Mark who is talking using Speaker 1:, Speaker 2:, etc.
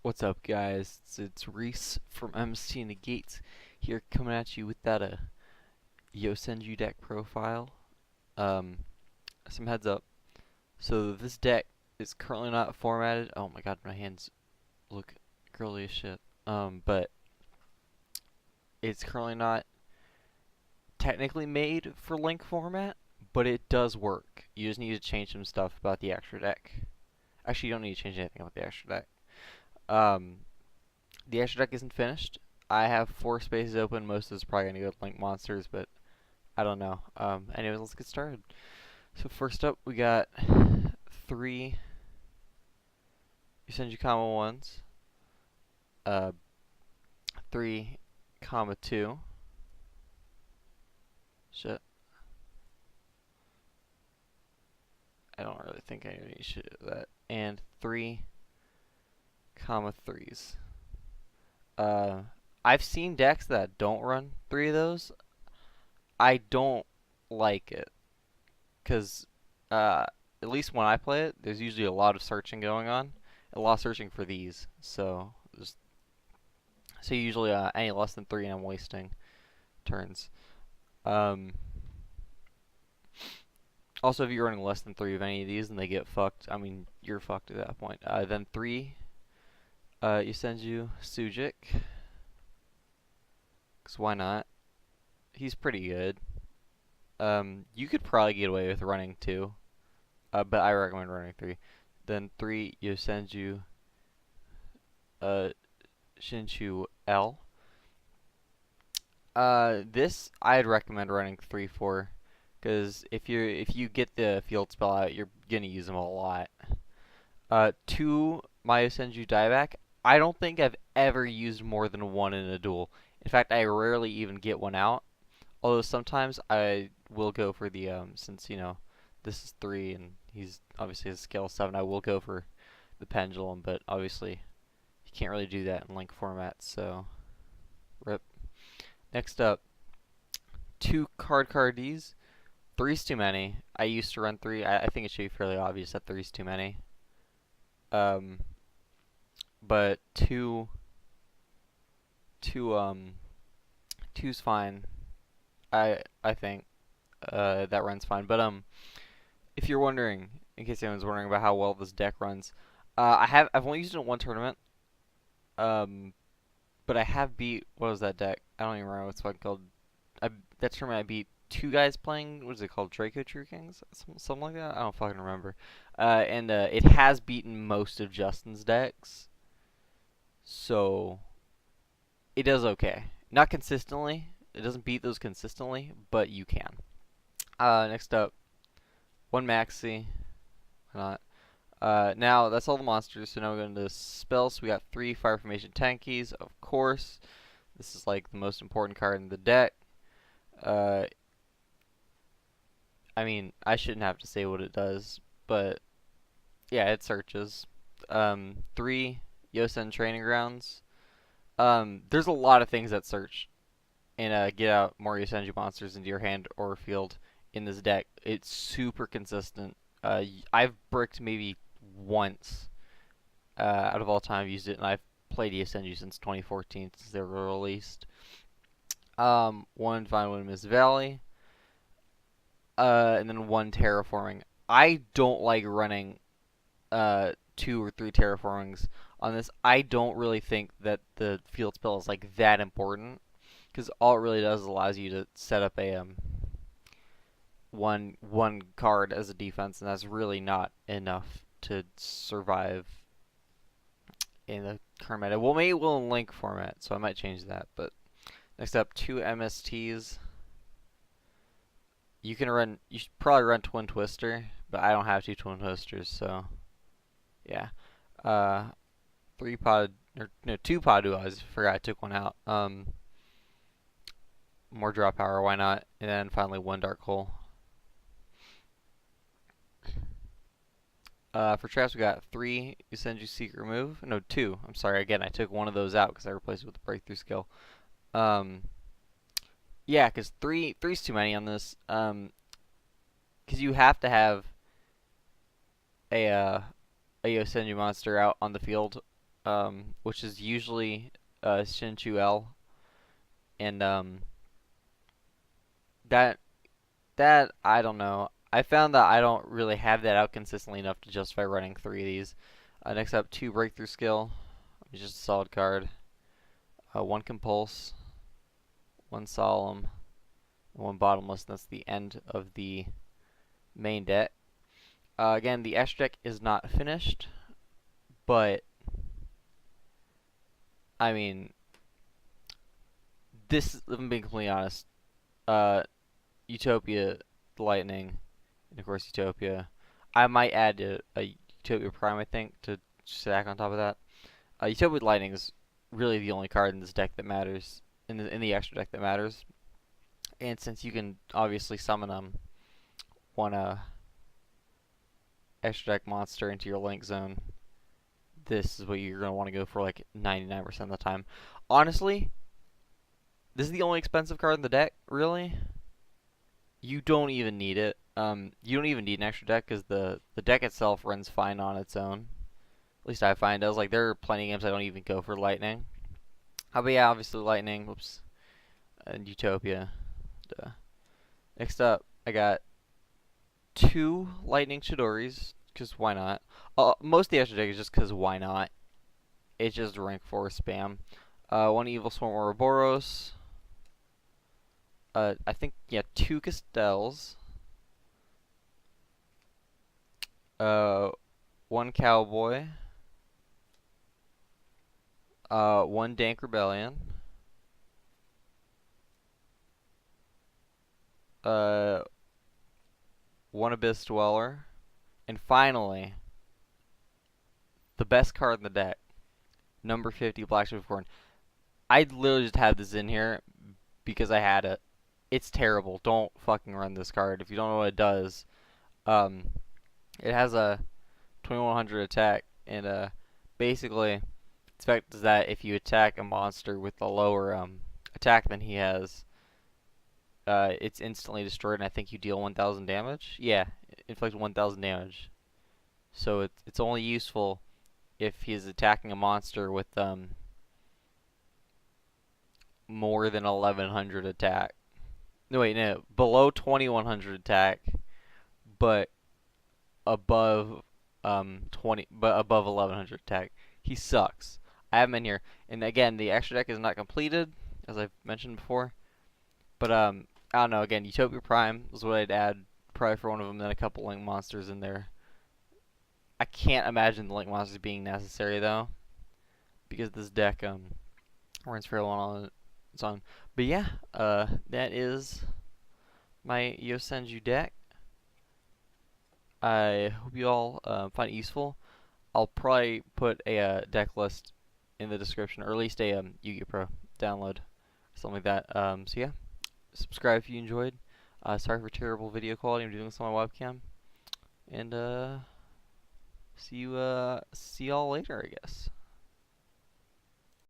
Speaker 1: What's up, guys? It's Reece from MST Negates here, coming at you with that Yosenju deck profile. Um, some heads up. So this deck is currently not formatted. Oh my god, my hands look girly as shit. But it's currently not technically made for link format, but it does work. You just need to change some stuff about the extra deck. Actually, you don't need to change anything about the extra deck. Um, The extra deck isn't finished. I have 4 spaces open. Most of it's probably going to go to Link Monsters, but I don't know. Anyways, let's get started. So first up, we got 3 Yosenju Kama 1s, 3 Kama 2. Shit. I don't really think I need to do that. And 3 Kama 3s. I've seen decks that don't run 3 of those. I don't like it. Because at least when I play it, there's usually a lot of searching going on, a lot of searching for these. So usually any less than 3 and I'm wasting turns. Also, if you're running less than 3 of any of these and they get fucked, I mean, you're fucked at that point. Then 3 Yosenju Tsujik, because why not? He's pretty good. You could probably get away with running 2. But I recommend running 3. Then 3 Yosenju Shinchu L. This I'd recommend running 3 for, because if you get the field spell out, you're gonna use them a lot. 2 Mayosenju Daibak. I don't think I've ever used more than 1 in a duel. In fact, I rarely even get 1 out. Although sometimes I will go for the since this is 3 and he's obviously a scale 7, I will go for the pendulum, but obviously you can't really do that in link format, so rip. Next up, 2 Cardcar Ds. 3's too many. I used to run 3. I think it should be fairly obvious that 3's too many. But 2's fine. I think that runs fine. But if you're wondering, in case anyone's wondering about how well this deck runs, I've only used it in 1 tournament. But I have beat, what was that deck? I don't even remember what it's fucking called. That tournament I beat 2 guys playing, what is it called? Draco True Kings? Something like that? I don't fucking remember. And it has beaten most of Justin's decks. So it does okay. Not consistently. It doesn't beat those consistently, but you can. Next up, 1 Maxi. Why not? Now, that's all the monsters, so now we're going to spells. We got 3 Fire Formation Tenkis, of course. This is like the most important card in the deck. I mean, I shouldn't have to say what it does, but yeah, it searches. 3 Yosen Training Grounds. There's a lot of things that search and get out more Yosenju monsters into your hand or field in this deck. It's super consistent. I've bricked maybe once out of all time I've used it, and I've played Yosenju since 2014, since they were released. 1 Divine Wind Mist Valley, and then 1 Terraforming. I don't like running 2 or 3 Terraformings on this. I don't really think that the field spell is like that important, because all it really does is allows you to set up a one card as a defense, and that's really not enough to survive in the current meta. Well, maybe it will in link format, so I might change that. But next up, 2 MSTs. You should probably run Twin Twister, but I don't have 2 Twin Twisters, so yeah. 2 Pot of Duality. I forgot I took 1 out. More draw power, why not? And then finally 1 Dark Hole. For traps, we got 3 Yosenju Seek Remove. No, 2. I'm sorry, again, I took 1 of those out because I replaced it with the Breakthrough skill. Yeah, because 3's too many on this. Because you have to have a Yosenju monster out on the field which is usually Shinchu L, and that I don't know. I found that I don't really have that out consistently enough to justify running 3 of these. Next up, 2 Breakthrough Skill, which is just a solid card. 1 Compulse, 1 Solemn, and 1 Bottomless. That's the end of the main deck. Again, the extra deck is not finished, but I mean, this, if I'm being completely honest, Utopia, Lightning, and of course Utopia. I might add a Utopia Prime, I think, to stack on top of that. Utopia Lightning is really the only card in this deck that matters, in the extra deck that matters. And since you can obviously summon one extra deck monster into your link zone, this is what you're gonna want to go for like 99% of the time. Honestly, this is the only expensive card in the deck, really. You don't even need it. You don't even need an extra deck because the deck itself runs fine on its own. At least I find. I was like, there are plenty of games I don't even go for Lightning. But yeah, obviously Lightning. Whoops. And Utopia. Duh. Next up, I got 2 Lightning Chidoris, because why not? Most of the extra deck is just because why not? It's just rank 4 spam. 1 Evilswarm Ouroboros. I think, yeah, 2 Castels. 1 Cowboy. 1 Dank Rebellion. 1 Abyss Dweller. And finally, the best card in the deck, number 50 Blackship. I literally just had this in here because I had it. It's terrible. Don't fucking run this card. If you don't know what it does, it has a 2100 attack, and basically, its effect is that if you attack a monster with a lower attack than he has, it's instantly destroyed, and I think you deal 1000 damage. Yeah, inflict 1000 damage. So it's only useful if he's attacking a monster with more than 1100 attack. No, wait, no, below 2100 attack, but above 1100 attack. He sucks. I have him in here, and again, the extra deck is not completed, as I've mentioned before. But I don't know. Again, Utopia Prime is what I'd add probably for one of them. Then a couple Link monsters in there. I can't imagine the Link monsters being necessary though, because this deck runs fairly well on its own. But yeah, that is my Yosenju deck. I hope you all find it useful. I'll probably put a deck list in the description, or at least a Yu-Gi-Oh! Pro download, something like that. So yeah, subscribe if you enjoyed. Sorry for terrible video quality. I'm doing this on my webcam, and see y'all later, I guess.